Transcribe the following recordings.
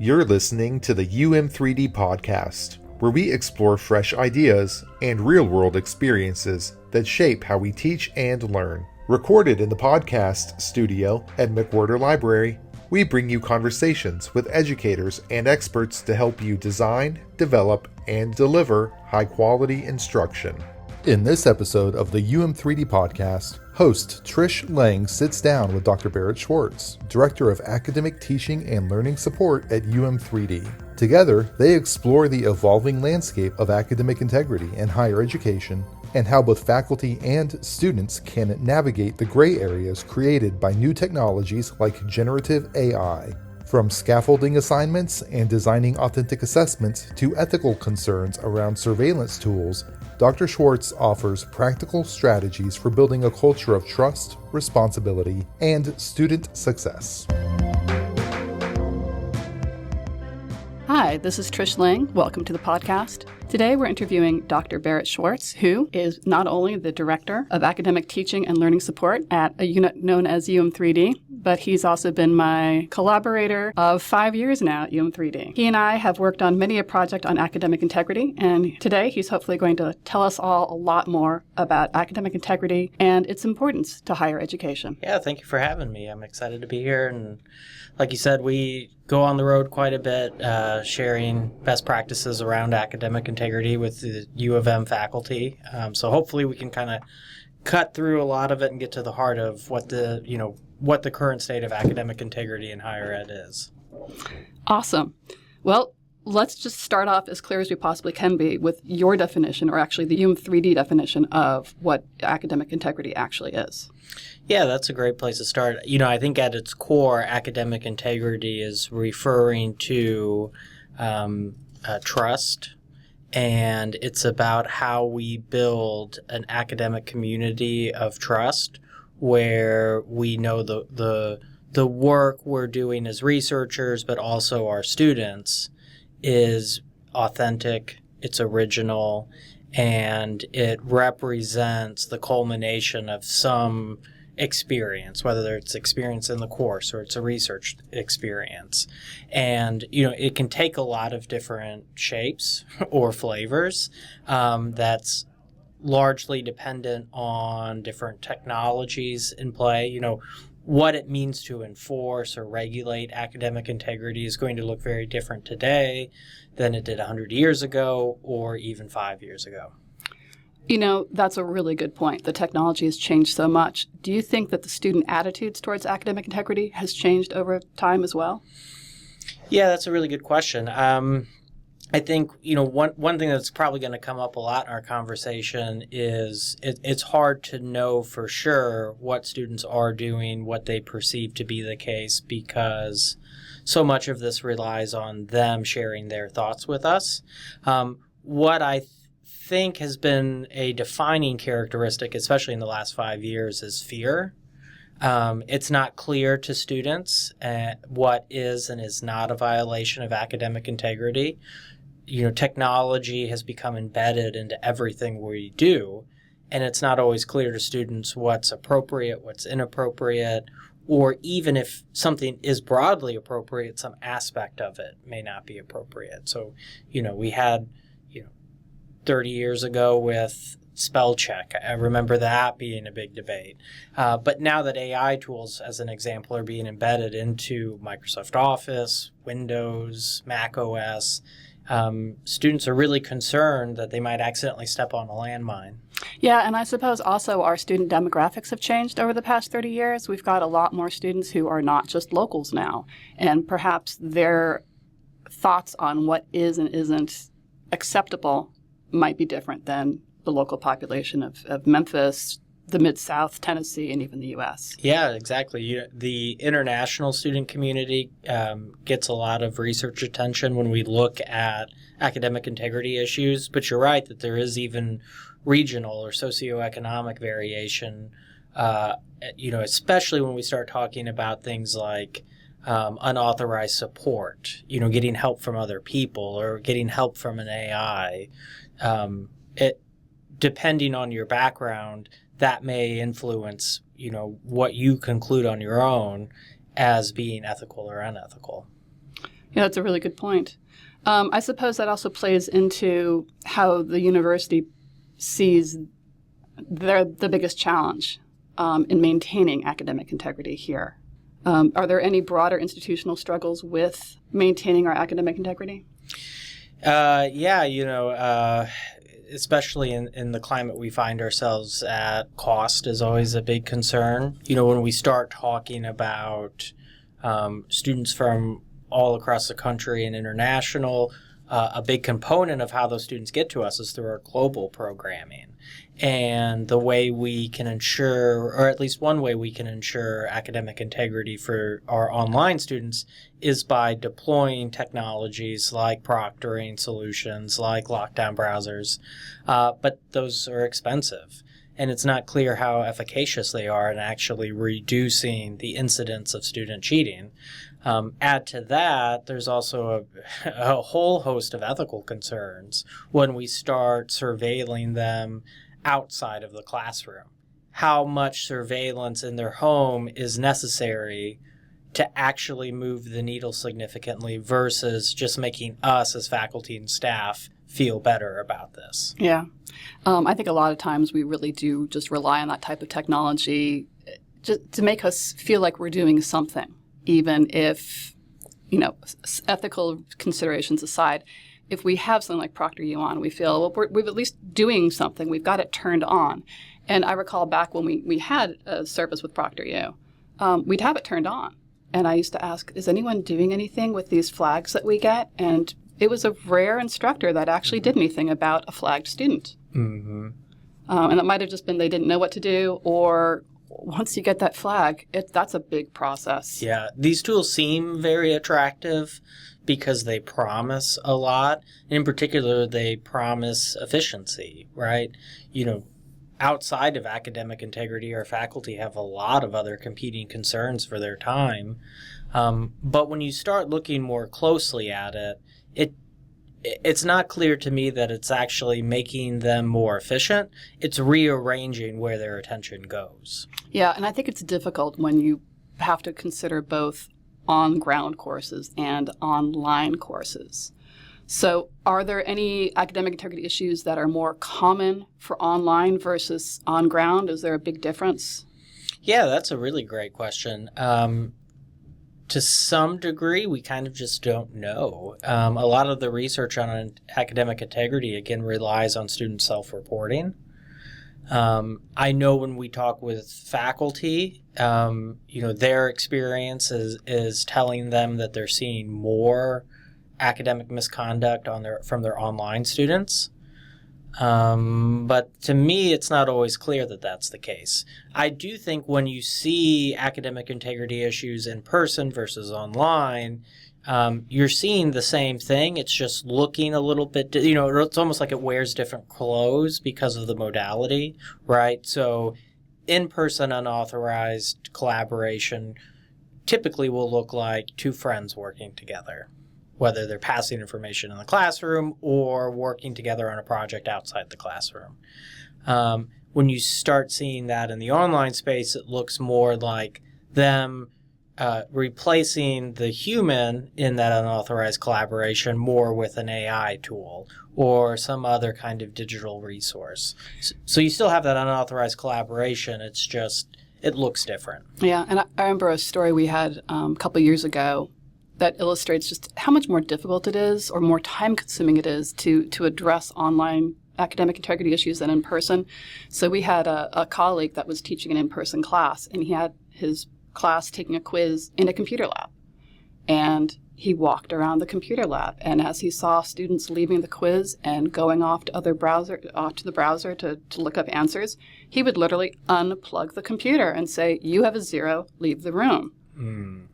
You're listening to the UM3D Podcast, where we explore fresh ideas and real-world experiences that shape how we teach and learn. Recorded in the podcast studio at McWhorter Library, we bring you conversations with educators and experts to help you design, develop, and deliver high-quality instruction. In this episode of the UM3D Podcast, host Trish Lange sits down with Dr. Barrett Schwarz, Director of Academic Teaching and Learning Support at UM3D. Together, they explore the evolving landscape of academic integrity in higher education and how both faculty and students can navigate the gray areas created by new technologies like generative AI. From scaffolding assignments and designing authentic assessments to ethical concerns around surveillance tools, Dr. Schwarz offers practical strategies for building a culture of trust, responsibility, and student success. Hi, this is Trish Lange. Welcome to the podcast. Today we're interviewing Dr. Barrett Schwarz, who is not only the Director of Academic Teaching and Learning Support at a unit known as UM3D, but he's also been my collaborator of 5 years now at UM3D. He and I have worked on many a project on academic integrity, and today he's hopefully going to tell us all a lot more about academic integrity and its importance to higher education. Yeah, thank you for having me. I'm excited to be here, and like you said, we go on the road quite a bit, sharing best practices around academic integrity with the U of M faculty. So hopefully we can kind of cut through a lot of it and get to the heart of what the current state of academic integrity in higher ed is. Awesome. Well, let's just start off as clear as we possibly can be with your definition, or actually the UM3D definition of what academic integrity actually is. Yeah, that's a great place to start. I think at its core, academic integrity is referring to trust, and it's about how we build an academic community of trust where we know the work we're doing as researchers, but also our students, is authentic, it's original, and it represents the culmination of some experience, whether it's experience in the course or it's a research experience. And, it can take a lot of different shapes or flavors. That's largely dependent on different technologies in play. What it means to enforce or regulate academic integrity is going to look very different today than it did 100 years ago or even 5 years ago. That's a really good point. The technology has changed so much. Do you think that the student attitudes towards academic integrity has changed over time as well? Yeah, that's a really good question. I think, one thing that's probably going to come up a lot in our conversation is it's hard to know for sure what students are doing, what they perceive to be the case, because so much of this relies on them sharing their thoughts with us. What I think has been a defining characteristic, especially in the last 5 years, is fear. It's not clear to students what is and is not a violation of academic integrity. Technology has become embedded into everything we do, and it's not always clear to students what's appropriate, what's inappropriate, or even if something is broadly appropriate, some aspect of it may not be appropriate. So, we had 30 years ago with spell check. I remember that being a big debate. But now that AI tools, as an example, are being embedded into Microsoft Office, Windows, Mac OS, students are really concerned that they might accidentally step on a landmine. Yeah, and I suppose also our student demographics have changed over the past 30 years. We've got a lot more students who are not just locals now, and perhaps their thoughts on what is and isn't acceptable might be different than the local population of Memphis, the Mid-South, Tennessee, and even the U.S. Yeah, exactly. The international student community gets a lot of research attention when we look at academic integrity issues, but you're right that there is even regional or socioeconomic variation, especially when we start talking about things like unauthorized support, getting help from other people or getting help from an AI. Depending on your background, that may influence, what you conclude on your own as being ethical or unethical. Yeah, that's a really good point. I suppose that also plays into how the university sees the biggest challenge in maintaining academic integrity here. Are there any broader institutional struggles with maintaining our academic integrity? Especially in the climate we find ourselves at, cost is always a big concern. When we start talking about students from all across the country and international, a big component of how those students get to us is through our global programming. And the way we can ensure, or at least one way we can ensure academic integrity for our online students is by deploying technologies like proctoring solutions, like lockdown browsers. But those are expensive. And it's not clear how efficacious they are in actually reducing the incidence of student cheating. Add to that, there's also a whole host of ethical concerns when we start surveilling them outside of the classroom. How much surveillance in their home is necessary to actually move the needle significantly versus just making us as faculty and staff feel better about this? Yeah. I think a lot of times we really do just rely on that type of technology just to make us feel like we're doing something, even if, ethical considerations aside. If we have something like ProctorU on, we feel, well, we're at least doing something. We've got it turned on. And I recall back when we had a service with ProctorU, we'd have it turned on. And I used to ask, is anyone doing anything with these flags that we get? And it was a rare instructor that actually did anything about a flagged student. Mm-hmm. And it might have just been they didn't know what to do, or once you get that flag, that's a big process. Yeah, these tools seem very attractive because they promise a lot. In particular, they promise efficiency, right? Outside of academic integrity, our faculty have a lot of other competing concerns for their time. But when you start looking more closely at it, it's not clear to me that it's actually making them more efficient. It's rearranging where their attention goes. Yeah, and I think it's difficult when you have to consider both on-ground courses and online courses. So are there any academic integrity issues that are more common for online versus on-ground? Is there a big difference? Yeah, that's a really great question. To some degree, we kind of just don't know. A lot of the research on academic integrity, again, relies on student self-reporting. I know when we talk with faculty, their experience is telling them that they're seeing more academic misconduct from their online students. But to me, it's not always clear that that's the case. I do think when you see academic integrity issues in person versus online, you're seeing the same thing. It's just looking a little bit, it's almost like it wears different clothes because of the modality, right? So in-person unauthorized collaboration typically will look like two friends working together, whether they're passing information in the classroom or working together on a project outside the classroom. When you start seeing that in the online space, it looks more like them replacing the human in that unauthorized collaboration more with an AI tool or some other kind of digital resource. So you still have that unauthorized collaboration, it's just, it looks different. Yeah, and I remember a story we had a couple years ago that illustrates just how much more difficult it is or more time-consuming it is to address online academic integrity issues than in person. So we had a colleague that was teaching an in-person class, and he had his class taking a quiz in a computer lab. And he walked around the computer lab, and as he saw students leaving the quiz and going off to the browser to look up answers, he would literally unplug the computer and say, "You have a 0, leave the room."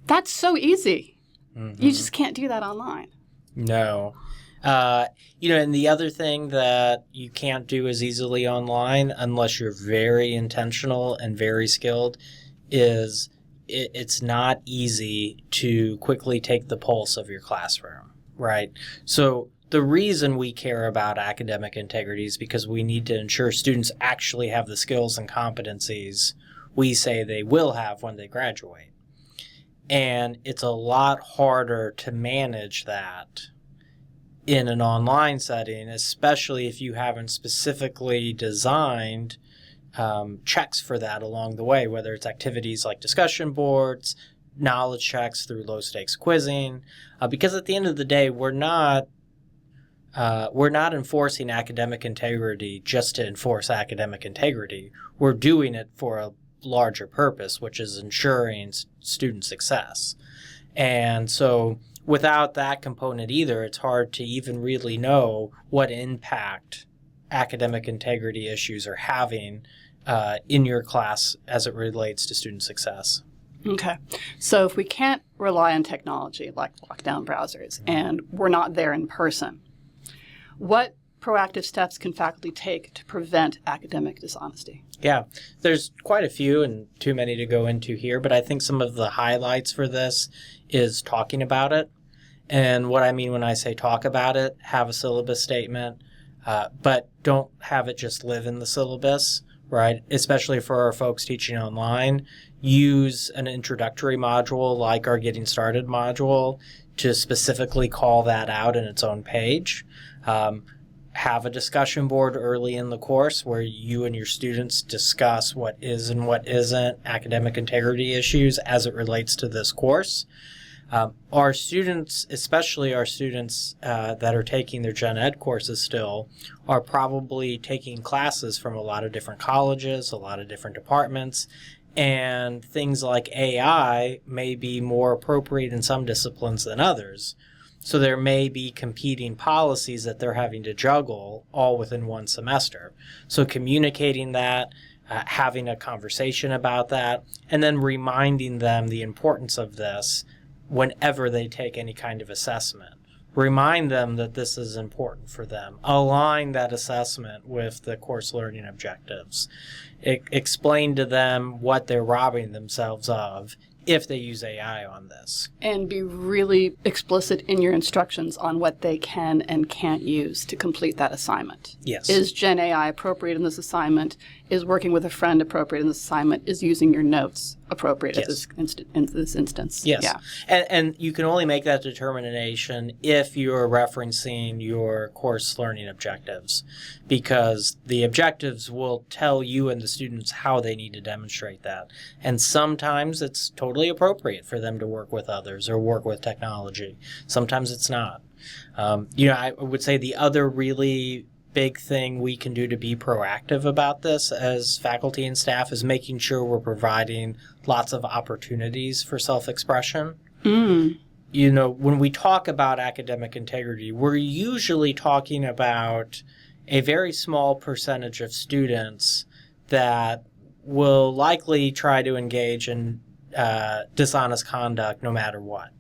That's so easy. Mm-hmm. You just can't do that online. No. And the other thing that you can't do as easily online, unless you're very intentional and very skilled, is it's not easy to quickly take the pulse of your classroom, right? So the reason we care about academic integrity is because we need to ensure students actually have the skills and competencies we say they will have when they graduate. And it's a lot harder to manage that in an online setting, especially if you haven't specifically designed checks for that along the way, whether it's activities like discussion boards, knowledge checks through low-stakes quizzing, because at the end of the day, we're not enforcing academic integrity just to enforce academic integrity. We're doing it for a larger purpose, which is ensuring student success. And so without that component either, it's hard to even really know what impact academic integrity issues are having in your class as it relates to student success. Okay. So if we can't rely on technology like lockdown browsers and we're not there in person, what proactive steps can faculty take to prevent academic dishonesty? Yeah, there's quite a few and too many to go into here, but I think some of the highlights for this is talking about it. And what I mean when I say talk about it, have a syllabus statement, but don't have it just live in the syllabus, right? Especially for our folks teaching online, use an introductory module like our Getting Started module to specifically call that out in its own page. Have a discussion board early in the course where you and your students discuss what is and what isn't academic integrity issues as it relates to this course. Our students, especially our students that are taking their gen ed courses still, are probably taking classes from a lot of different colleges, a lot of different departments, and things like AI may be more appropriate in some disciplines than others. So there may be competing policies that they're having to juggle all within one semester. So communicating that, having a conversation about that, and then reminding them the importance of this whenever they take any kind of assessment. Remind them that this is important for them. Align that assessment with the course learning objectives. Explain to them what they're robbing themselves of if they use AI on this. And be really explicit in your instructions on what they can and can't use to complete that assignment. Yes. Is Gen AI appropriate in this assignment? Is working with a friend appropriate in this assignment? Is using your notes appropriate in this instance? Yes. Yeah. And you can only make that determination if you're referencing your course learning objectives, because the objectives will tell you and the students how they need to demonstrate that. And sometimes it's totally appropriate for them to work with others or work with technology. Sometimes it's not. I would say the other really big thing we can do to be proactive about this as faculty and staff is making sure we're providing lots of opportunities for self-expression. When we talk about academic integrity, we're usually talking about a very small percentage of students that will likely try to engage in dishonest conduct no matter what.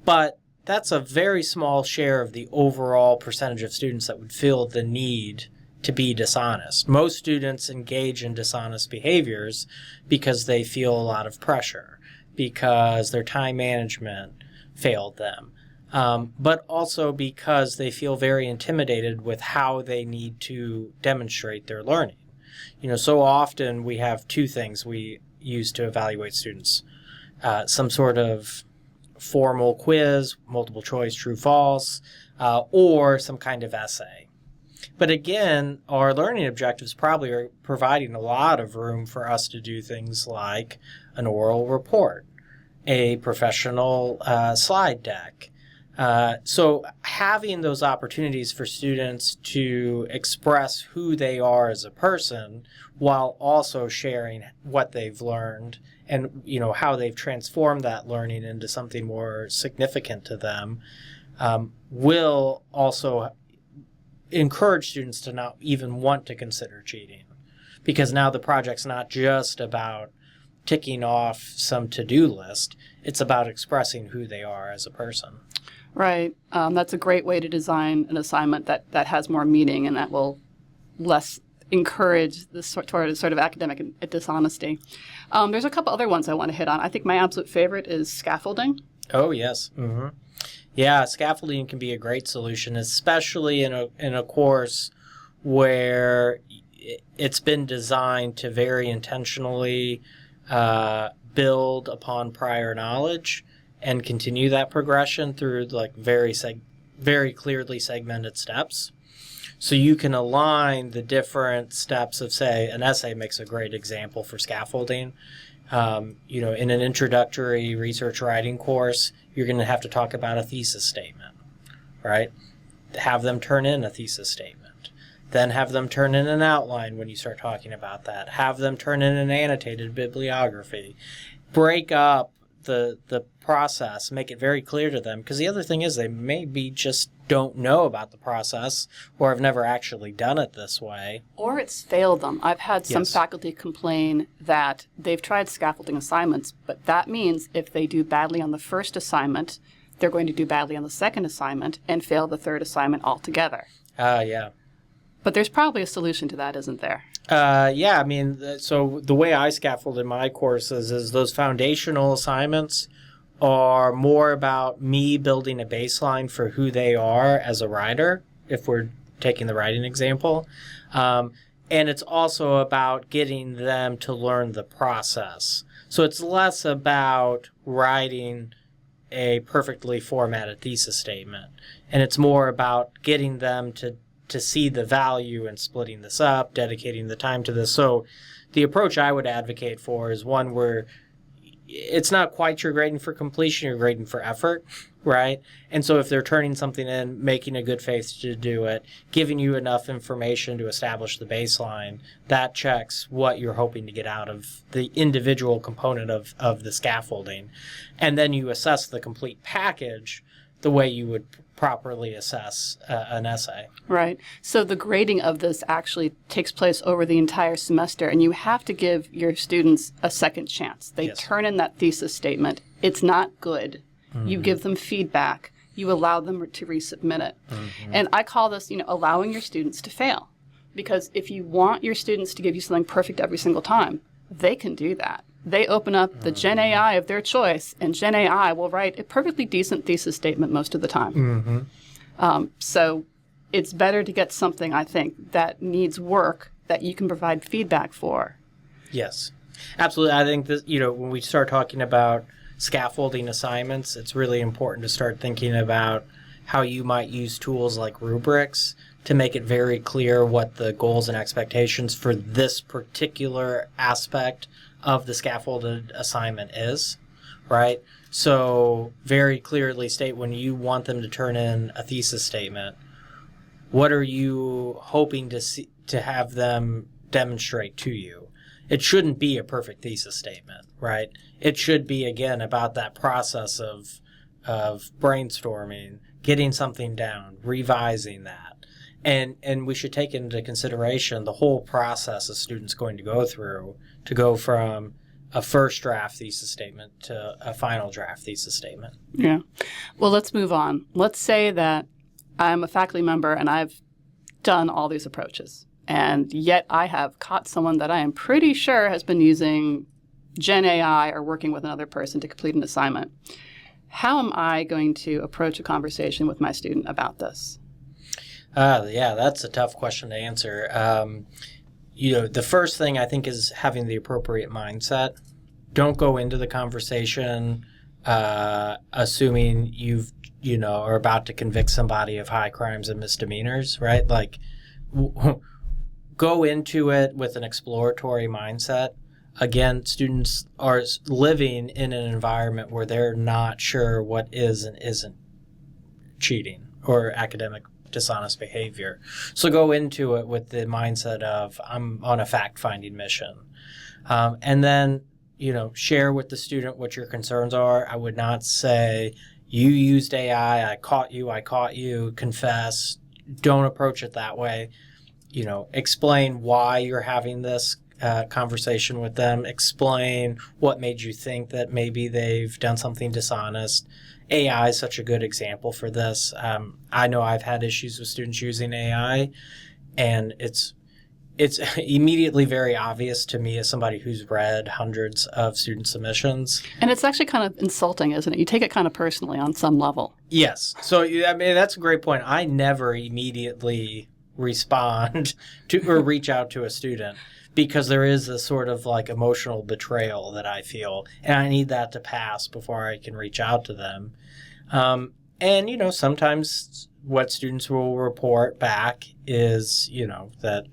But that's a very small share of the overall percentage of students that would feel the need to be dishonest. Most students engage in dishonest behaviors because they feel a lot of pressure, because their time management failed them, but also because they feel very intimidated with how they need to demonstrate their learning. So often we have two things we use to evaluate students. Some sort of formal quiz, multiple choice, true, false, or some kind of essay. But again, our learning objectives probably are providing a lot of room for us to do things like an oral report, a professional slide deck. So having those opportunities for students to express who they are as a person while also sharing what they've learned and how they've transformed that learning into something more significant to them will also encourage students to not even want to consider cheating, because now the project's not just about ticking off some to-do list, it's about expressing who they are as a person. Right. That's a great way to design an assignment that has more meaning and that will less encourage this sort of academic dishonesty. There's a couple other ones I want to hit on. I think my absolute favorite is scaffolding. Oh, yes. Mm-hmm. Yeah, scaffolding can be a great solution, especially in a course where it's been designed to very intentionally build upon prior knowledge and continue that progression through like very clearly segmented steps. So you can align the different steps of, say, an essay makes a great example for scaffolding. In an introductory research writing course, you're going to have to talk about a thesis statement, right? Have them turn in a thesis statement. Then have them turn in an outline when you start talking about that. Have them turn in an annotated bibliography. Break up the process, make it very clear to them, because the other thing is they maybe just don't know about the process or have never actually done it this way. Or it's failed them. I've had some faculty complain that they've tried scaffolding assignments, but that means if they do badly on the first assignment, they're going to do badly on the second assignment and fail the third assignment altogether. Yeah. But there's probably a solution to that, isn't there? So the way I scaffold in my courses is those foundational assignments are more about me building a baseline for who they are as a writer, if we're taking the writing example. And it's also about getting them to learn the process. So it's less about writing a perfectly formatted thesis statement, and it's more about getting them to see the value in splitting this up, dedicating the time to this. So the approach I would advocate for is one where it's not quite you're grading for completion, you're grading for effort, right? And so if they're turning something in, making a good faith to do it, giving you enough information to establish the baseline, that checks what you're hoping to get out of the individual component of the scaffolding. And then you assess the complete package the way you would properly assess an essay. Right. So the grading of this actually takes place over the entire semester, and you have to give your students a second chance. They turn in that thesis statement. It's not good. Mm-hmm. You give them feedback. You allow them to resubmit it. Mm-hmm. And I call this, allowing your students to fail. Because if you want your students to give you something perfect every single time, they can do that. They open up the Gen AI of their choice, and Gen AI will write a perfectly decent thesis statement most of the time. Mm-hmm. So it's better to get something, I think, that needs work that you can provide feedback for. Yes, absolutely. I think that, when we start talking about scaffolding assignments, it's really important to start thinking about how you might use tools like rubrics to make it very clear what the goals and expectations for this particular aspect of the scaffolded assignment is, right? So very clearly state when you want them to turn in a thesis statement, what are you hoping to have them demonstrate to you? It shouldn't be a perfect thesis statement, right? It should be, again, about that process of brainstorming, getting something down, revising that. And we should take into consideration the whole process a student's going to go through to go from a first draft thesis statement to a final draft thesis statement. Yeah. Well, let's move on. Let's say that I'm a faculty member and I've done all these approaches, and yet I have caught someone that I am pretty sure has been using Gen AI or working with another person to complete an assignment. How am I going to approach a conversation with my student about this? Yeah, that's a tough question to answer. The first thing I think is having the appropriate mindset. Don't go into the conversation assuming are about to convict somebody of high crimes and misdemeanors, right? Like, go into it with an exploratory mindset. Again, students are living in an environment where they're not sure what is and isn't cheating or academic dishonest behavior. So go into it with the mindset of, I'm on a fact-finding mission. And then, share with the student what your concerns are. I would not say, you used AI, I caught you, confess. Don't approach it that way. Explain why you're having this conversation with them. Explain what made you think that maybe they've done something dishonest. AI is such a good example for this. I know I've had issues with students using AI, and it's immediately very obvious to me as somebody who's read hundreds of student submissions. And it's actually kind of insulting, isn't it? You take it kind of personally on some level. Yes. So, that's a great point. I never immediately respond to or reach out to a student because there is a sort of like emotional betrayal that I feel, and I need that to pass before I can reach out to them. And, sometimes what students will report back is, that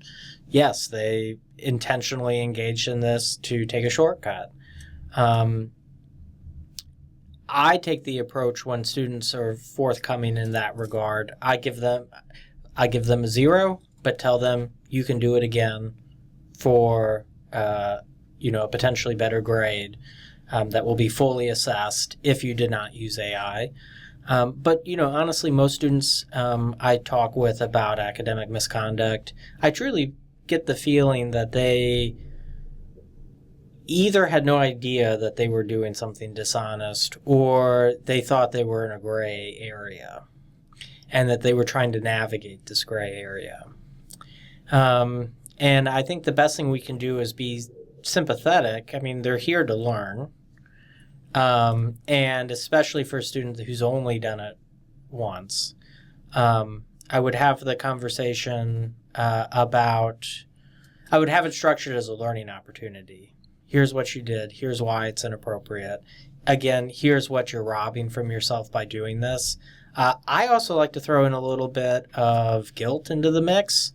yes, they intentionally engaged in this to take a shortcut. I take the approach when students are forthcoming in that regard. I give them a 0, but tell them you can do it again for a potentially better grade that will be fully assessed if you did not use AI. But honestly, most students I talk with about academic misconduct, I truly get the feeling that they either had no idea that they were doing something dishonest, or they thought they were in a gray area and that they were trying to navigate this gray area. And I think the best thing we can do is be sympathetic. I mean, they're here to learn. And especially for a student who's only done it once, I would have the conversation I would have it structured as a learning opportunity. Here's what you did. Here's why it's inappropriate. Again, here's what you're robbing from yourself by doing this. I also like to throw in a little bit of guilt into the mix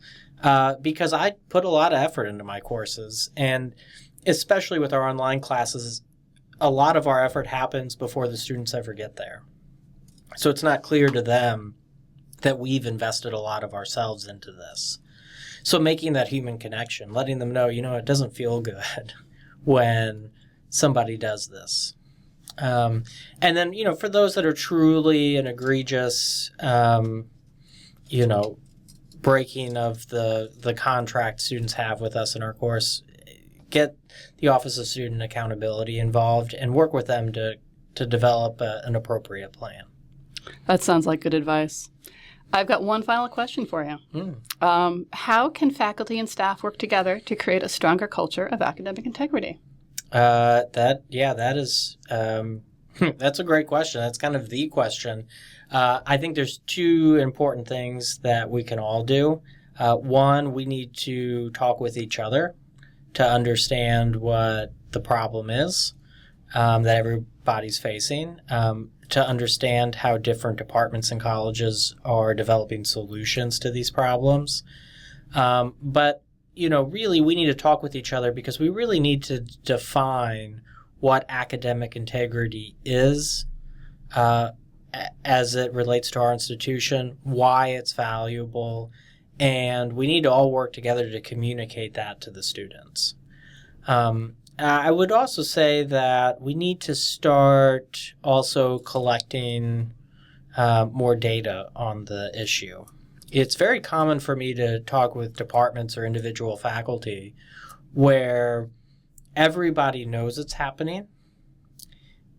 because I put a lot of effort into my courses. And especially with our online classes, a lot of our effort happens before the students ever get there. So it's not clear to them that we've invested a lot of ourselves into this. So making that human connection, letting them know, it doesn't feel good when somebody does this. And then, for those that are truly an egregious, breaking of the contract students have with us in our course, get the Office of Student Accountability involved and work with them to develop an appropriate plan. That sounds like good advice. I've got one final question for you. How can faculty and staff work together to create a stronger culture of academic integrity? That is that's a great question. That's kind of the question. I think there's 2 important things that we can all do. One, we need to talk with each other to understand what the problem is that everybody's facing, to understand how different departments and colleges are developing solutions to these problems. But, really we need to talk with each other because we really need to define what academic integrity is as it relates to our institution, why it's valuable, and we need to all work together to communicate that to the students. I would also say that we need to start also collecting more data on the issue. It's very common for me to talk with departments or individual faculty where everybody knows it's happening,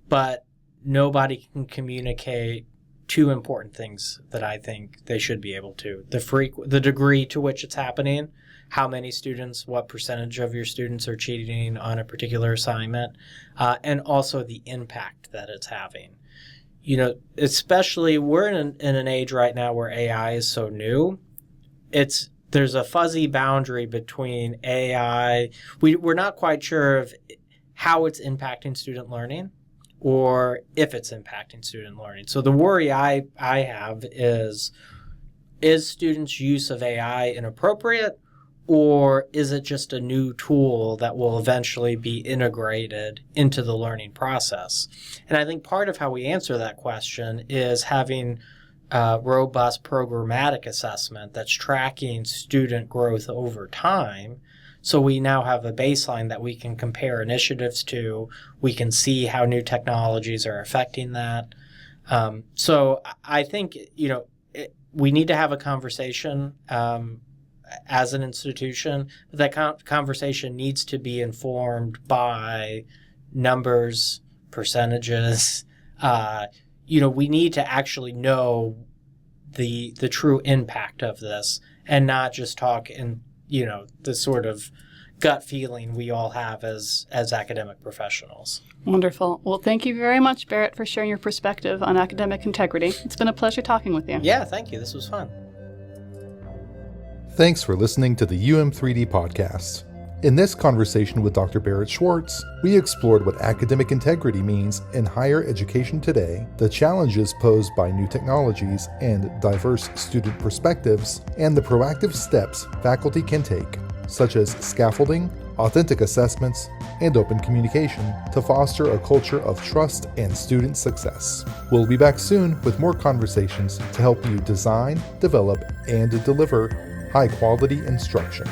but nobody can communicate 2 important things that I think they should be able to. The degree to which it's happening, how many students, what percentage of your students are cheating on a particular assignment, and also the impact that it's having. Especially we're in an age right now where AI is so new. There's a fuzzy boundary between AI. We're not quite sure of how it's impacting student learning or if it's impacting student learning. So the worry I have is students' use of AI inappropriate, or is it just a new tool that will eventually be integrated into the learning process? And I think part of how we answer that question is having robust programmatic assessment that's tracking student growth over time. So we now have a baseline that we can compare initiatives to. We can see how new technologies are affecting that. So I think, we need to have a conversation as an institution. That conversation needs to be informed by numbers, percentages. We need to actually know the true impact of this and not just talk in, the sort of gut feeling we all have as academic professionals. Wonderful. Well, thank you very much, Barrett, for sharing your perspective on academic integrity. It's been a pleasure talking with you. Yeah, thank you. This was fun. Thanks for listening to the UM3D Podcast. In this conversation with Dr. Barrett Schwarz, we explored what academic integrity means in higher education today, the challenges posed by new technologies and diverse student perspectives, and the proactive steps faculty can take, such as scaffolding, authentic assessments, and open communication to foster a culture of trust and student success. We'll be back soon with more conversations to help you design, develop, and deliver high-quality instruction.